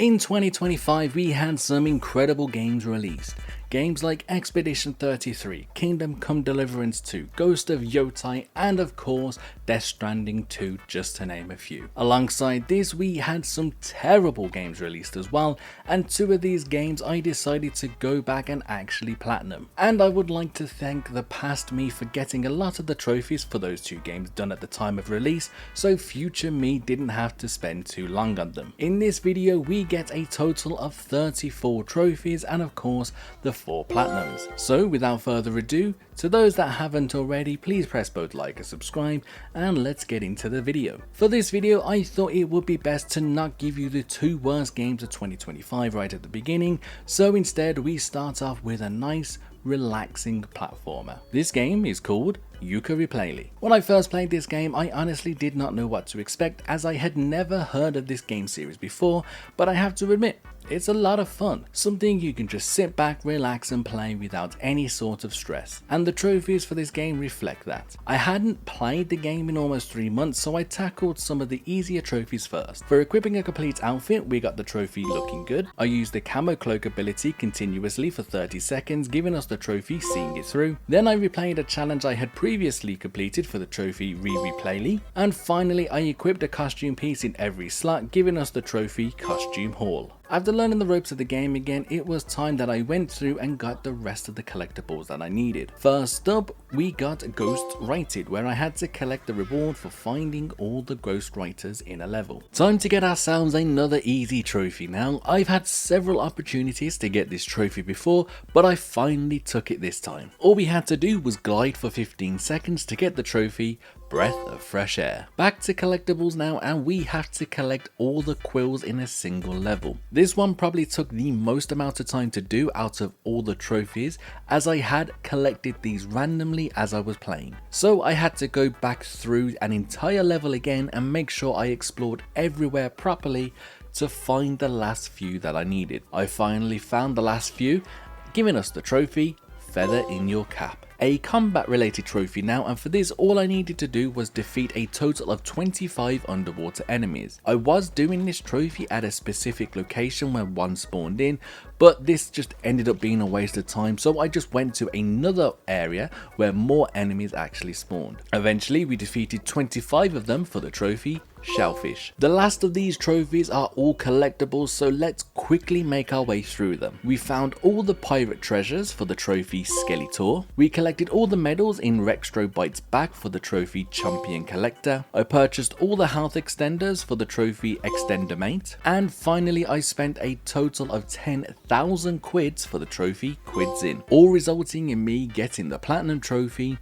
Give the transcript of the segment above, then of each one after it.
In 2025, we had some incredible games released. Games like Expedition 33, Kingdom Come Deliverance 2, Ghost of Yotai, and of course Death Stranding 2, just to name a few. Alongside this, we had some terrible games released as well, and two of these games I decided to go back and actually platinum. And I would like to thank the past me for getting a lot of the trophies for those two games done at the time of release, so future me didn't have to spend too long on them. In this video, we get a total of 34 trophies and of course the 4 platinums. So without further ado, to those that haven't already, please press both like and subscribe, and let's get into the video. For this video, I thought it would be best to not give you the 2 worst games of 2025 right at the beginning, so instead we start off with a nice relaxing platformer. This game is called Yooka-Laylee. When I first played this game, I honestly did not know what to expect, as I had never heard of this game series before, but I have to admit, it's a lot of fun. Something you can just sit back, relax and play without any sort of stress. And the trophies for this game reflect that. I hadn't played the game in almost 3 months, so I tackled some of the easier trophies first. For equipping a complete outfit, we got the trophy Looking Good. I used the camo cloak ability continuously for 30 seconds, giving us the trophy Seeing It Through. Then I replayed a challenge I had previously completed for the trophy Laylee. And finally, I equipped a costume piece in every slot, giving us the trophy Costume Haul. After learning the ropes of the game again, it was time that I went through and got the rest of the collectibles that I needed. First up, we got Ghost Righted, where I had to collect the reward for finding all the ghost writers in a level. Time to get ourselves another easy trophy now. I've had several opportunities to get this trophy before, but I finally took it this time. All we had to do was glide for 15 seconds to get the trophy Breath of Fresh Air. Back to collectibles now, and we have to collect all the quills in a single level. This one probably took the most amount of time to do out of all the trophies, as I had collected these randomly as I was playing. So I had to go back through an entire level again and make sure I explored everywhere properly to find the last few that I needed. I finally found the last few, giving us the trophy Feather in Your Cap. A combat related trophy now, and for this all I needed to do was defeat a total of 25 underwater enemies. I was doing this trophy at a specific location where one spawned in, but this just ended up being a waste of time, so I just went to another area where more enemies actually spawned. Eventually we defeated 25 of them for the trophy Shellfish. The last of these trophies are all collectibles, so let's quickly make our way through them. We found all the pirate treasures for the trophy Skeletor. We collected all the medals in Rextro Bites Back for the trophy Champion Collector. I purchased all the health extenders for the trophy Extender Mate. And finally I spent a total of 10,000 quids for the trophy Quids In, all resulting in me getting the Platinum Trophy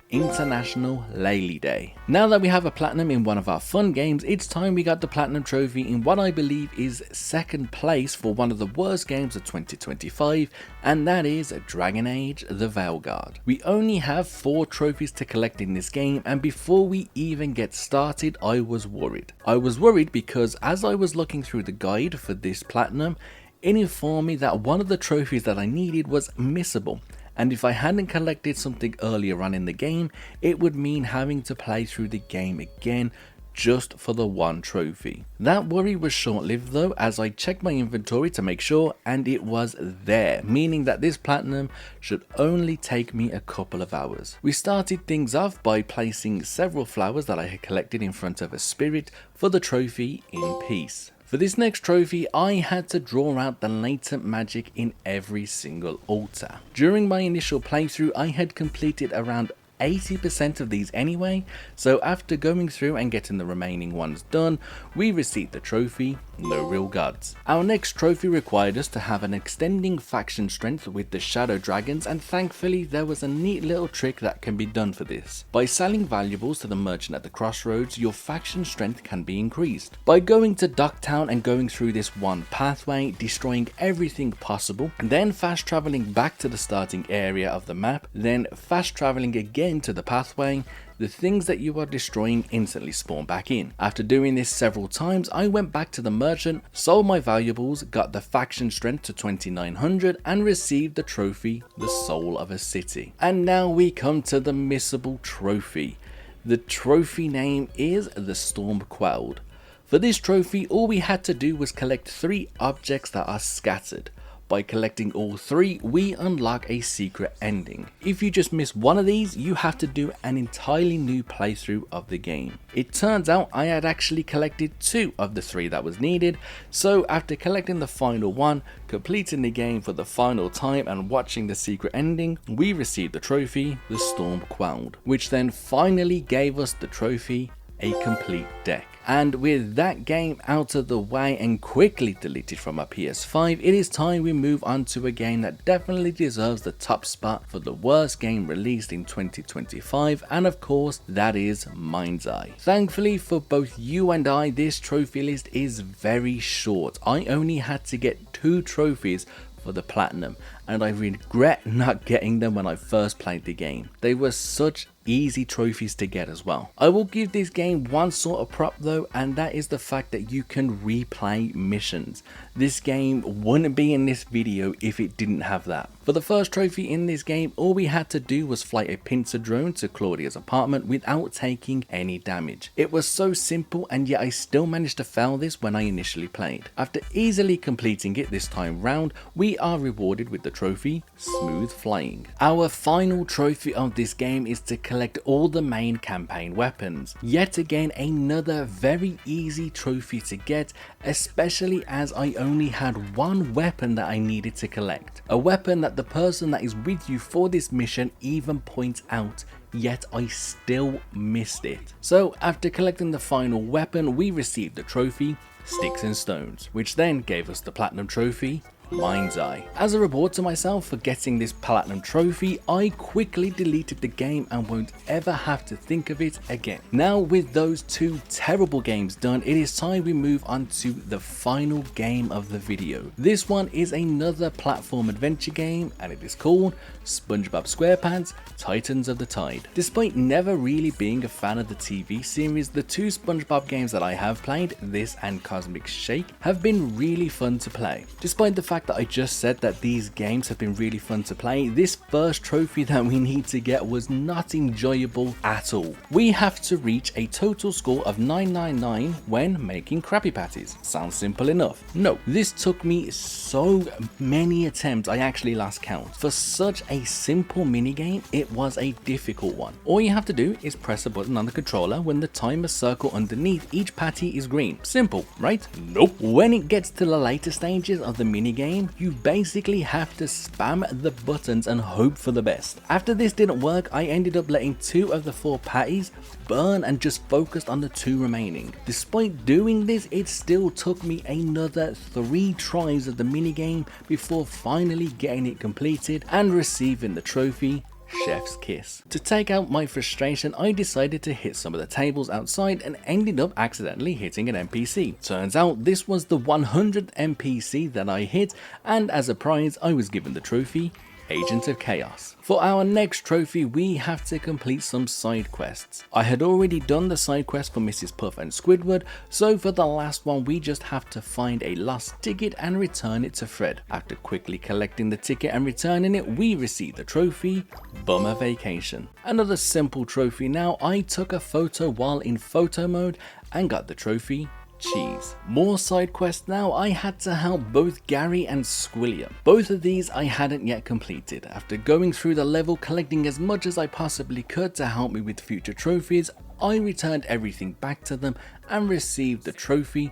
International Laylee Day. Now that we have a platinum in one of our fun games, it's time we got the platinum trophy in what I believe is second place for one of the worst games of 2025, and that is Dragon Age The Veilguard. We only have 4 trophies to collect in this game, and before we even get started I was worried. I was worried because as I was looking through the guide for this platinum, it informed me that one of the trophies that I needed was missable. And if I hadn't collected something earlier on in the game, it would mean having to play through the game again just for the one trophy. That worry was short-lived though, as I checked my inventory to make sure, and it was there, meaning that this platinum should only take me a couple of hours. We started things off by placing several flowers that I had collected in front of a spirit for the trophy In Peace. For this next trophy, I had to draw out the latent magic in every single altar. During my initial playthrough, I had completed around 80% of these anyway, so after going through and getting the remaining ones done, we received the trophy No Real Gods. Our next trophy required us to have an extending faction strength with the Shadow Dragons, and thankfully there was a neat little trick that can be done for this. By selling valuables to the merchant at the crossroads, your faction strength can be increased. By going to Ducktown and going through this one pathway, destroying everything possible, and then fast traveling back to the starting area of the map, then fast traveling again to the pathway, the things that you are destroying instantly spawn back in. After doing this several times, I went back to the merchant, sold my valuables, got the faction strength to 2900 and received the trophy The Soul of a City. And now we come to the missable trophy. The trophy name is the Storm Quelled. For this trophy, all we had to do was collect 3 objects that are scattered. By collecting all 3, we unlock a secret ending. If you just miss one of these, you have to do an entirely new playthrough of the game. It turns out I had actually collected 2 of the 3 that was needed, so after collecting the final one, completing the game for the final time and watching the secret ending, we received the trophy, the Storm Quelled, which then finally gave us the trophy, a complete deck. And with that game out of the way and quickly deleted from our PS5, it is time we move on to a game that definitely deserves the top spot for the worst game released in 2025, and of course that is Mind's Eye. Thankfully for both you and I, this trophy list is very short. I only had to get 2 trophies for the Platinum, and I regret not getting them when I first played the game. They were such easy trophies to get as well. I will give this game one sort of prop though, and that is the fact that you can replay missions. This game wouldn't be in this video if it didn't have that. For the first trophy in this game, all we had to do was fly a pincer drone to Claudia's apartment without taking any damage. It was so simple, and yet I still managed to fail this when I initially played. After easily completing it this time round, we are rewarded with the trophy, Smooth Flying. Our final trophy of this game is to collect all the main campaign weapons. Yet again, another very easy trophy to get, especially as I only had one weapon that I needed to collect. A weapon that the person that is with you for this mission even points out, yet I still missed it. So after collecting the final weapon, we received the trophy, Sticks and Stones, which then gave us the Platinum Trophy, Mind's Eye. As a reward to myself for getting this Platinum Trophy, I quickly deleted the game and won't ever have to think of it again. Now with those 2 terrible games done, it is time we move on to the final game of the video. This one is another platform adventure game, and it is called SpongeBob SquarePants Titans of the Tide. Despite never really being a fan of the TV series, the 2 SpongeBob games that I have played, this and Cosmic Shake, have been really fun to play. Despite the fact that I just said that these games have been really fun to play, this first trophy that we need to get was not enjoyable at all. We have to reach a total score of 999 when making Krabby Patties. Sounds simple enough. No, this took me so many attempts I actually lost count. For such a simple minigame, it was a difficult one. All you have to do is press a button on the controller when the timer circle underneath each patty is green. Simple, right? Nope. When it gets to the later stages of the minigame, you basically have to spam the buttons and hope for the best. After this didn't work, I ended up letting 2 of the 4 patties burn and just focused on the 2 remaining. Despite doing this, it still took me another 3 tries of the minigame before finally getting it completed and receiving the trophy, Chef's Kiss. To take out my frustration, I decided to hit some of the tables outside and ended up accidentally hitting an NPC. Turns out this was the 100th NPC that I hit, and as a prize I was given the trophy, Agent of Chaos. For our next trophy, we have to complete some side quests. I had already done the side quest for Mrs. Puff and Squidward, so for the last one we just have to find a lost ticket and return it to Fred. After quickly collecting the ticket and returning it, we receive the trophy, Bummer Vacation. Another simple trophy now. I took a photo while in photo mode and got the trophy, Cheese. More side quests now. I had to help both Gary and Squilliam. Both of these I hadn't yet completed. After going through the level, collecting as much as I possibly could to help me with future trophies, I returned everything back to them and received the trophy,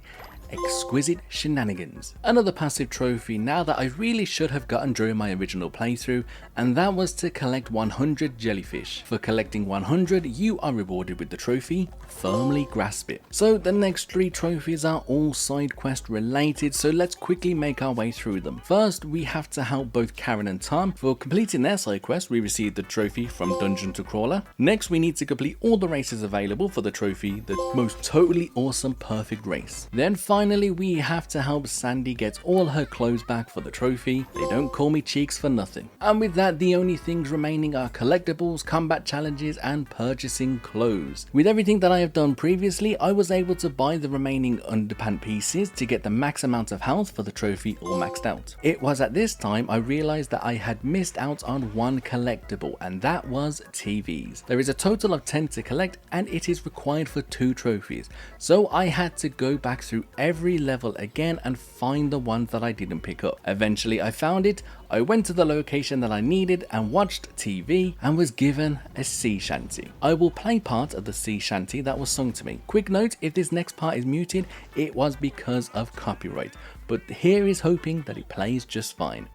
Exquisite Shenanigans. Another passive trophy now that I really should have gotten during my original playthrough, and that was to collect 100 jellyfish. For collecting 100, you are rewarded with the trophy, Firmly Grasp It. So the next 3 trophies are all side quest related, so let's quickly make our way through them. First, we have to help both Karen and Tom. For completing their side quest, we received the trophy From Dungeon to Crawler. Next, we need to complete all the races available for the trophy, the most totally awesome perfect race. Then finally, finally, we have to help Sandy get all her clothes back for the trophy. They don't call me Cheeks for nothing. And with that, the only things remaining are collectibles, combat challenges, and purchasing clothes. With everything that I have done previously, I was able to buy the remaining underpant pieces to get the max amount of health for the trophy all maxed out. It was at this time I realized that I had missed out on one collectible, and that was TVs. There is a total of 10 to collect, and it is required for 2 trophies. So I had to go back through every level again and find the ones that I didn't pick up. Eventually I found it, I went to the location that I needed and watched TV and was given a sea shanty. I will play part of the sea shanty that was sung to me. Quick note, if this next part is muted, it was because of copyright, but here is hoping that it plays just fine.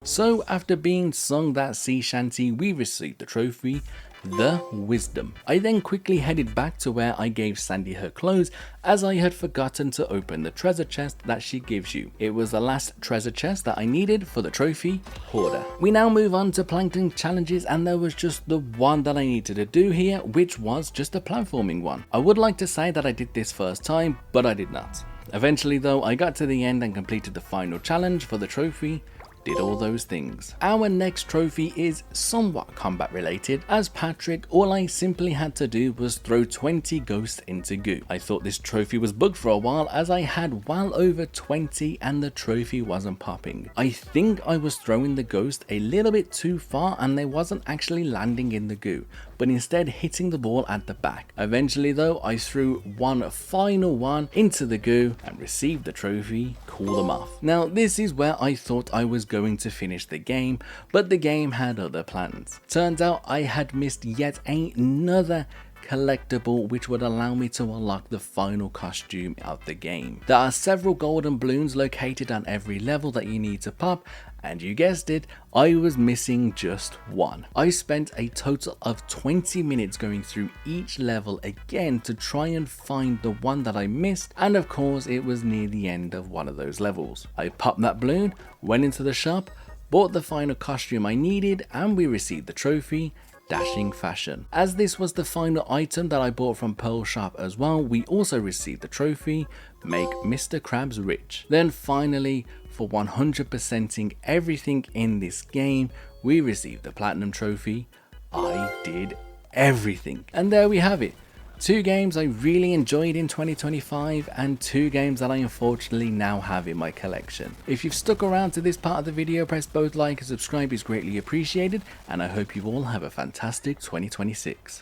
So after being sung that sea shanty, we received the trophy, the Wisdom. I then quickly headed back to where I gave Sandy her clothes, as I had forgotten to open the treasure chest that she gives you. It was the last treasure chest that I needed for the trophy hoarder. We now move on to plankton challenges, and there was just the one that I needed to do here, which was just a platforming one. I would like to say that I did this first time, but I did not. Eventually though, I got to the end and completed the final challenge for the trophy. Did all those things. Our next trophy is somewhat combat related. As Patrick, all I simply had to do was throw 20 ghosts into goo. I thought this trophy was bugged for a while, as I had well over 20 and the trophy wasn't popping. I think I was throwing the ghost a little bit too far and they wasn't actually landing in the goo, but instead hitting the ball at the back. Eventually though, I threw one final one into the goo and received the trophy, Cool Them Off. Now this is where I thought I was going to finish the game, but the game had other plans. Turns out I had missed yet another collectible which would allow me to unlock the final costume of the game. There are several golden balloons located on every level that you need to pop, and you guessed it, I was missing just one. I spent a total of 20 minutes going through each level again to try and find the one that I missed, and of course it was near the end of one of those levels. I popped that balloon, went into the shop, bought the final costume I needed, and we received the trophy, Dashing Fashion. As this was the final item that I bought from Pearl Shop as well, we also received the trophy, Make Mr. Krabs Rich. Then finally, for 100%ing everything in this game, we received the Platinum Trophy, I Did Everything. And there we have it. 2 games I really enjoyed in 2025 and 2 games that I unfortunately now have in my collection. If you've stuck around to this part of the video, press both like and subscribe is greatly appreciated, and I hope you all have a fantastic 2026.